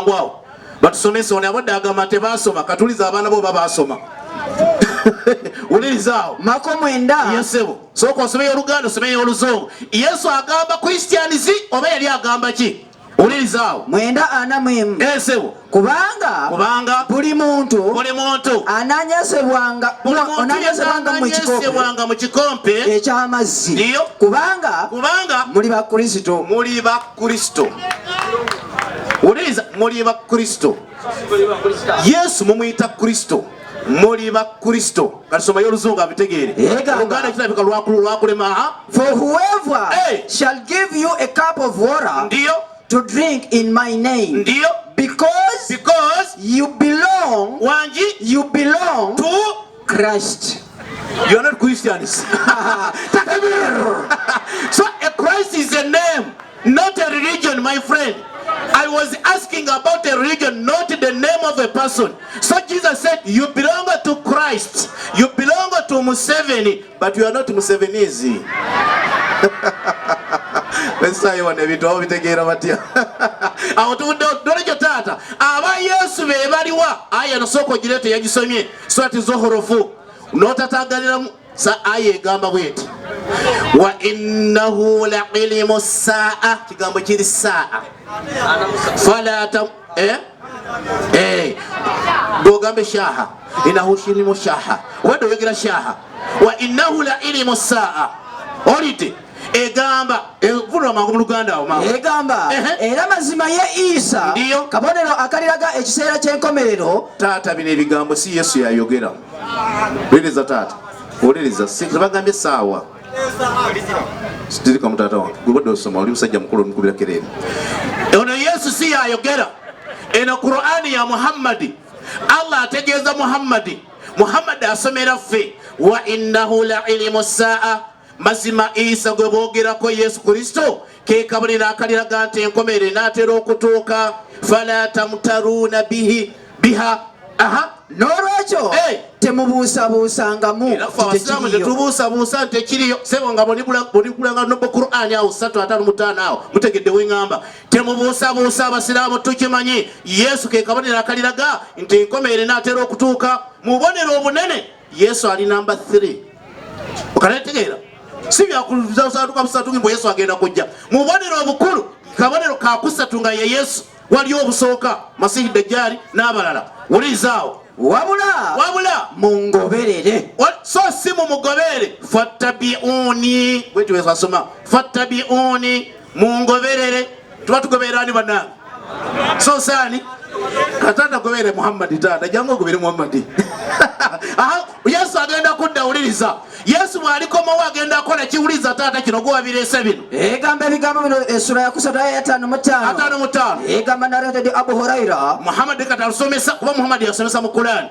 ngwao batusomesa ono abadde agamba tebasoma katuliza abaana bo babasoma ulizao mako mwenda yesebo soko osomeye oluganda osomeye oluzungu Yesu agamba Christians oba yali agamba ki ulizao mwenda ana mwemu yesebo kubanga buli muntu ananyesebwanga mu kikompe eky'amazzi ndiyo kubanga muli ba Kristo uliza muli ba Kristo Yesu mumuyita Kristo muli ba Kristo kasoma y'oluzungu abitegeere oluganda kirabika lwakulema for whoever shall give you a cup of water ndiyo to drink in my name ndiyo because you belong to Christ. You are not Christians. So a Christ is a name, not a religion, my friend. I was asking about a religion, not the name of a person. So Jesus said, you belong to Christ. You belong to Museveni, but you are not Musevenese. Let's say one of it, all we take care of it. I want to do tata. Aba Yesu be baliwa aya nosoko girete yagisomye swati zohorofu notatagalira sa aye gamba bweti wa innahu la ilmu saa kigambo kiri saa fala tam dogambe shaha inahu shilimo shaha wado wegira shaha wa innahu la ilmu saa olite egamba evunwa mangu mu Luganda awo mangu egamba era mazima ye Isa kabonero akaliraga ekiseera ky'enkomerero taata bino ebigambo si Yesu yayogera uliriza taata uliriza bagambye saawa sitirika mutata wange gwebadde osoma oli musajja mukulu omukubira kerere ono Yesu si yayogera eno Qur'ani ya Muhammadi Allah ategeeza Muhammadi asomera ffe wa innahu la ilmu saa mazima Isa gwe boogerako Yesu Kristo ke kabonera akaliraga nti enkomere naatera okutuuka fala tamtaruna biha n'olwekyo temubuusabuusangamu tetubuusabuusa nti ekiriyo sebo nga bonikulanga nobo Qur'ani awo 3:5 awo mutegedde wengamba temubuusabuusa abasiraamu tukimanyi Yesu ke kabonera akaliraga nti enkomere naatera okutuuka mu bubonero obunene Yesu ali namba 3 okaletegeera si byakuzaatuka busatu ngimbo Yesu agenda kujja mu bubonero obukulu kabonero kakusatu nga ye Yesu wali obusooka Masihi Dajjali n'abalala ulizaawo wabula mungoberere so si mumugobere fattabi'uni bwetu Yesu asoma fattabi'uni mungoberere tuba tugoberera ani bannange so saani katanda gobere Muhammad tata jango gobere Muhammad Yesu agenda kudda uliriza Yesu mwaliko mawa agenda kola kiuliza tata kino gwa birese bino egamba ebigambo bino sura ya 5:5 egamba narete Abu Huraira Muhammad katasomesa kuba Muhammad yasomesa mu Qur'an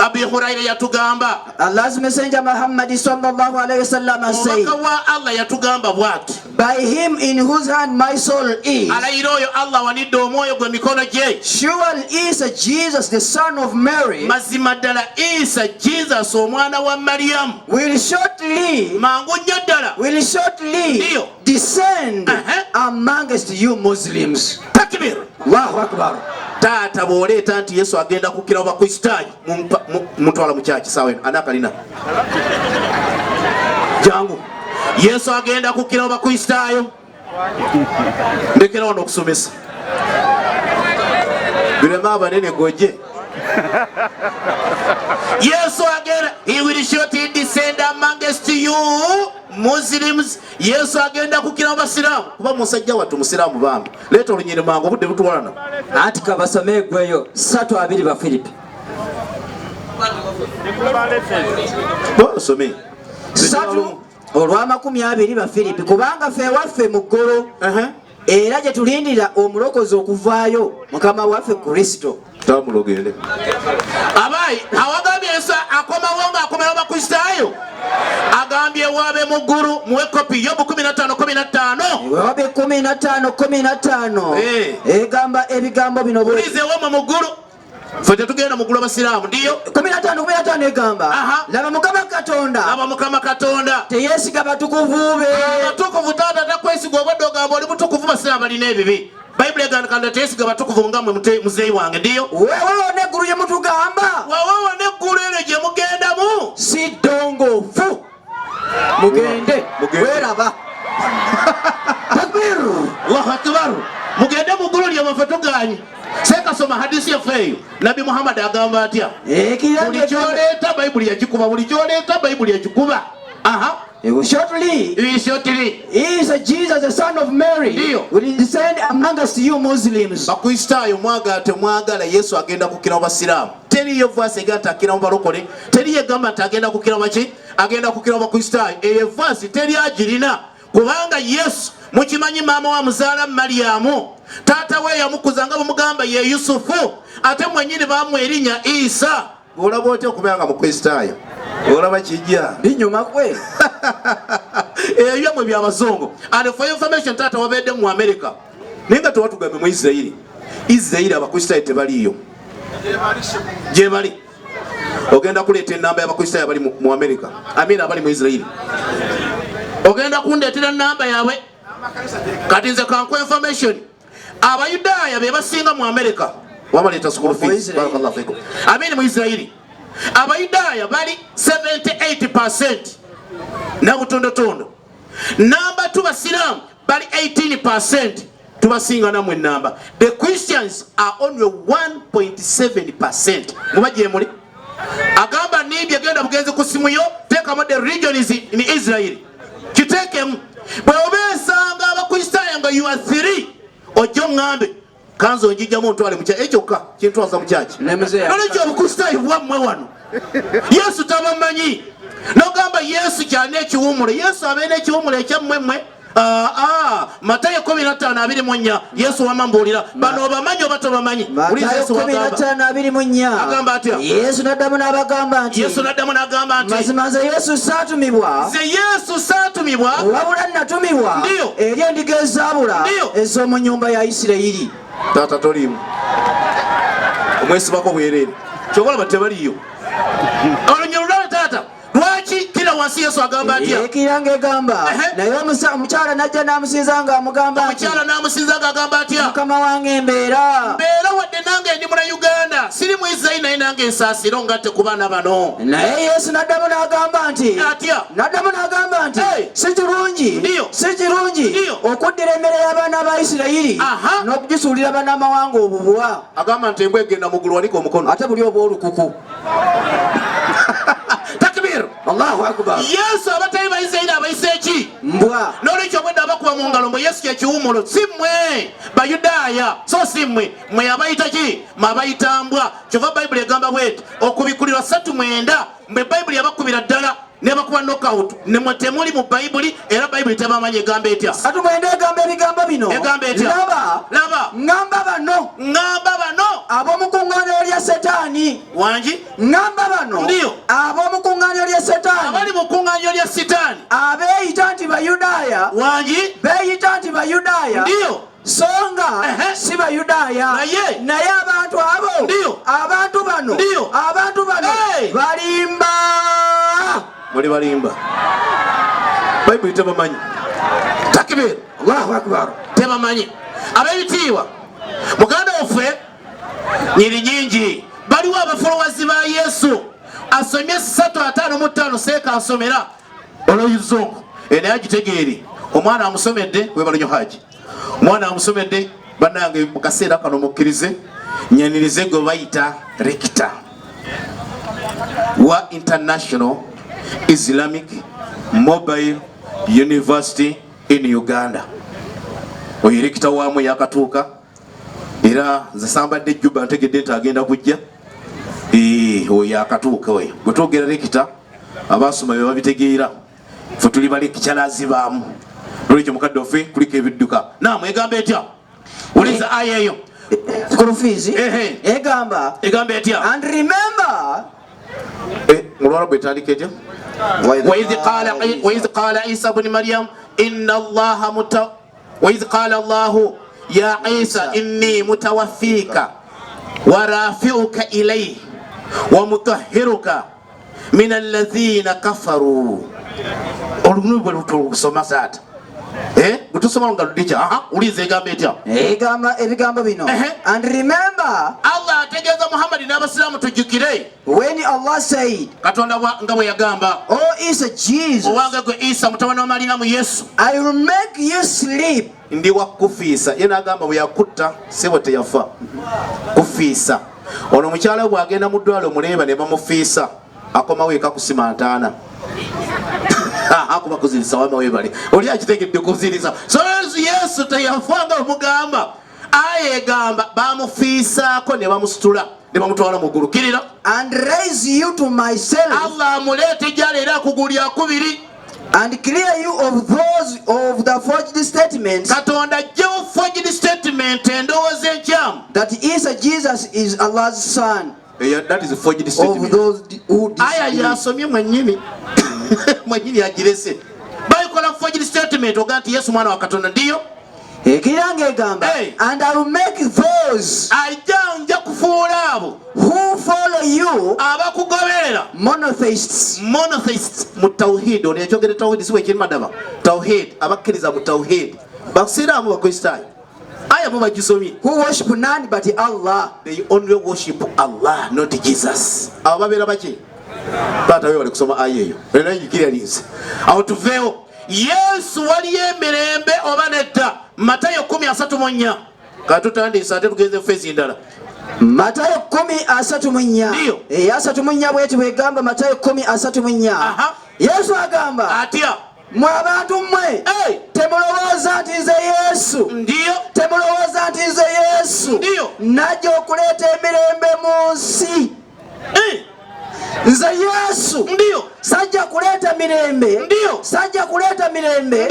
Abi Huraira yatugamba Allah's messenger Muhammad sallallahu alayhi wasallam said Allah yatugamba bwati by him in whose hand my soul is alayiro Allah wanidde omwoyo gwe mikono gye surely is Jesus the son of Mary mazima ddala Isa Jesus omwana wa Maryam will shortly descend amongst you Muslims. Takbir Allahu akbar. Tata boleeta nti Yesu agenda kukira oba Kristayo mutwala mu kyaki sawe anakalina jangu Yesu agenda kukira oba Kristayo ndekera wano okusomesa birema abanene goje Yesu agenda he will shortly descend amongst you Muslims Yesu agenda kukira abasiramu kuba musajja wattu musiramu bambi leeta olunyiri mangu obudde butwalana ati kabasome gweyo 3:2 ba Filipi some 3:20 ba Filipi kubanga fe waffe mu ggolo era gye tulindira omulokozi okuvaayo mukama waffe Kristo tamulogere abayi awagambye Yesu akomawo nga akomera Bakristayo agambye wabe mu ggulu muwe kopi Yobu 15:15 wabe 15:15 egamba ebigambo bino bulize wama mu ggulu ffe tetugenda mu ggulu abasiraamu ndiyo 15:15 egamba laba Mukama Katonda teyesiga batukuvu be abatukuvu taata takwesiga obwadde ogamba oli butukuvu basiraamu balina ebibi Bible eganda tesiga batukuvu nga muzeyi wange ndiyo wewewo neggulu gye mutugamba wawawo neggulu eno gye mugendamu si ddongoofu mugende weraba takbiru Allahu akbar mugende mu ggulu lyemufe tuganye sekasoma hadisi yaffe eyo Nabi Muhammad agamba atya buli kyoleeta Bayibuli yagikuba buli kyoleeta Bayibuli yagikuba shortly is Jesus the son of Mary will descend amongst you Muslims. Bakristaayo mwagala temwagala Yesu agenda kukira mu basiraamu teriyo vaasi egata akira mu balokole teriyo egamba nti agenda kukira maki agenda kukira mu bakristaayo eyo vaasi teri agirina kubanga Yesu mukimanyi maama wa muzaala Mariyamu taata we yamukuza nga bamugamba ye Yusufu ate mwenyini bamwe erinnya Isa olaba otya okubanga mukristaayo olaba kijja binyuma kwe eyo mwe byabazongo and for information taata wabedde mu America nenga tewatugambe mu Israeli abakristaayo tebaliyo gye bali ogenda kuleeta ennamba y'abakristaayo abali mu America amina abali mu Israeli ogenda kundeetera nnamba yaabwe kati nze kanku information abayudaaya be basinga mu America wamaleeta school fees barakallahu fikum amini mu Israeli abayudaaya bali 78% na butondotondo namba tubasiramu bali 18% tubasinga namwe namba the Christians are only 1.7% mubaje muli agamba nibye genda bugenzi ku simu yo teekamo the region is in Israel kitekemu bwe obesanga abakristaayo nga you are 3 ojo ngambe kanzo njijjamu ntwale mu kyaki ekyoka kintwaza mu kyaki nolekyo obukristaayo bwammwe wano Yesu tabamanyi nogamba Yesu kyane ekiwumule Yesu abeera ekiwumule ekyammwemmwe Matayo 15:24 Yesu wamambulira bano bamanyi oba tobamanyi Matayo 15:24 agamba atya Yesu naddamu n'abagamba nti mazima nze Yesu saatumibwa wabula natumibwa eri endiga ezaabula ez'omu nnyumba ya Isirayiri taata tolimu omwesibako bwereere kyobalaba tebaliyo olunnyolulala taata lwaki kira wansi Yesu agamba atya ekiranga egamba naye omukyala najja n'amusinza ng'amugamba omukyala n'amusinza ng'agamba atya mukama wange mbeera wadde nange ndi muna Uganda siri mu Israeli naye nange ensaasiro ngatte ku baana bano naye Yesu naddamu n'agamba nti si kirungi okuddira emmere y'abaana ba Isirayiri n'okugisuulira bannamawanga obubwa agamba nti embwa egenda muggulu wanika omukono ate buli oba olukuku takbir Allahu akbar Yesu abatali ba Isirayiri abayise eki mbwa n'olwekyo bwedda abakuba mu ngalo mwe Yesu kyekiwumulo si mmwe Bayudaaya so si mmwe abayita ki abayita mbwa kyova Bayibuli egamba bweti okubikulirwa 3:9 mbe Bayibuli yabakubira ddala nebakuba knockout nemwe temuli mu Bayibuli era Bayibuli tebamanyi egamba etya 3:9 egamba ebigambo bino egamba etya laba ngamba bano ab'omukuŋŋaaniro lya Setaani wangi ngamba bano ndiyo ab'omukuŋŋaaniro lya Setaani abali mu kuŋŋaaniro lya Setaani abeeyita nti Bayudaaya wangi beeyita nti Bayudaaya ndiyo songa si Bayudaaya naye abantu bano balimba muli balimba Bayibuli tebamanyi takbir Allahu akbar tebamanyi ab'ebitiibwa muganda waffe nyiri nyingi baliwo abafollowers ba Yesu asomye 3:55 seeka asomera oluyizungu naye agitegeeri omwana amusomedde webalanyo haji omwana amusomedde bannange mu kaseera kano mukkirize nyanirize gwe bayita rekita wa International Islamic Mobile University in Uganda oyo rekita waamu yakatuuka era nze sambadde Juba ntegedde nti agenda kujja oyo akatuuka oyo bwe twogera rekita abasoma be babitegeera fe tuli balekicalazi baamu olwekyo mukadde waffe kuliko ebidduka naamu egamba etya uliza aya eyo kulufizi egamba etya and remember mulwala bwe tandika etya وإذ قال عيسى بن مريم إن الله وإذ قال الله يا عيسى إني متوفيك ورافعك إليه ومطهرك من الذين كفروا olunubwe lutusoma saata Butusoma nga ludicha ulize egambe etya ebigambo bino. And remember, Allah ategeza Muhammad n'abasiramu tujjukire when Allah said, Katonda nga bwe yagamba, oh Isa Jesus, owange gwe Isa mutabani wa Mariyamu Yesu, I will make you sleep. Ndi wa kufiisa. Ye n'agamba bwe yakutta sebo teyafa. Kufiisa. Ono omukyala bw'agenda mu ddwaliro muleeba ne bamufiisa akomawo eka kusima ntaana. Akuba kuzirisa wama webale. Oli akitegedde kuzirisa. So Yesu teyafa nga omugamba. Aya egamba bamufiisaako ne bamusitula ne bamutwala mu ggulu. Kirira. And raise you to myself. Allah amuleete gy'ali era akugulu yakubiri. And clear you of those of the forged statements. Katonda ajjawo forged statement endowooza enkyamu. That Isa Jesus is Allah's son. That is a forged statement. Of those who aya yasomye mwennyini. Mwennyini agirese. Bayikola forged statement oga nti Yesu mwana wa Katonda ndiyo. Ekiranga egamba. And I will make those ajja kufuula abo who follow you abakugoberera monotheists. Mu tawhid. Oli ekyogere tawhid siwe ekiri madaba. Tawhid abakkiriza mu tawhid. Basiraamu bakristaayo. Aya bo bagisomye. Who worship none but Allah. They only worship Allah, not Jesus. Abo babeera baki? Taata we bali kusoma aya eyo. Era yikira linze. Awo tuveewo. Yesu waliyo emirembe oba nedda? Matayo 10:34. Katutandise ate tugenze fezi ndala. Matayo 10:34. Ndiyo. 34 bweti bwegamba Matayo 10:34. Yesu agamba atya, mwe abantu mmwe temulowooza nti nze Yesu. Ndiyo. Temulowooza nti nze Yesu. Ndiyo. Najja okuleeta emirembe mu nsi. Nze Yesu. Ndiyo. Sajja kuleeta mirembe. Ndiyo. Sajja kuleeta mirembe.